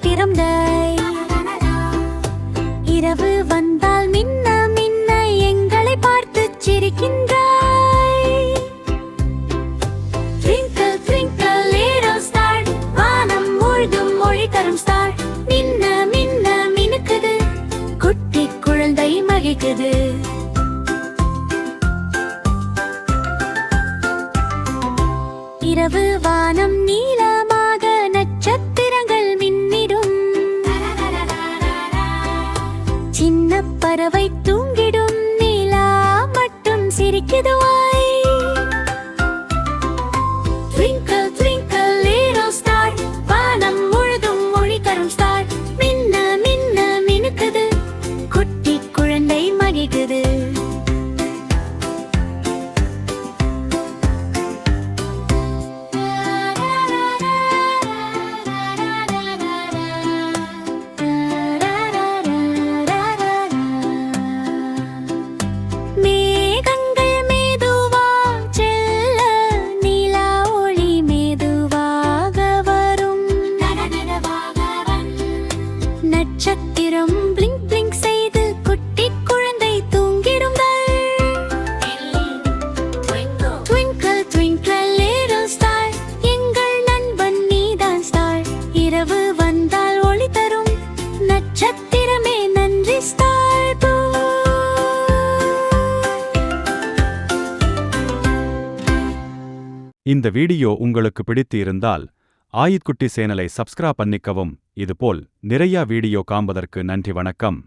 நட்சத்திரம் இரவு வந்தால் மின்ன மின்ன எங்களை பார்த்து சிரிக்கின்றாய். Twinkle twinkle little star, வானம் முழுதும் ஒளி தரும் ஸ்டார். மின்ன மின்ன மினுக்குது, குட்டி குழந்தை மகிழ்க்குது. இரவு வானம் நீலமாக நட்சத்திரங்கள் மின்னிடும். சின்ன பறவை தூங்கிடும், நீலா மட்டும் சிரிக்குதுவாய். Twinkle twinkle little star, வானம் முழுதும் ஒளி தரும் ஸ்டார். மின்ன மின்ன மினுக்குது, குட்டி குழந்தை மகிழ்க்குது. நட்சத்திரம் பிளிங்க் பிளிங்க் செய்து குட்டி குழந்தை தூங்கிடும். Twinkle twinkle little star, எங்கள் நண்பன் நீதான் ஸ்டார். இரவு வந்தால் ஒளி தரும் நட்சத்திரமே நன்றி ஸ்டார். இந்த வீடியோ உங்களுக்கு பிடித்து இருந்தால் ஆயித்குட்டி சேனலை சப்ஸ்கிரைப் பண்ணிக்கவும். இதுபோல் நிறைய வீடியோ காண்பதற்கு நன்றி. வணக்கம்.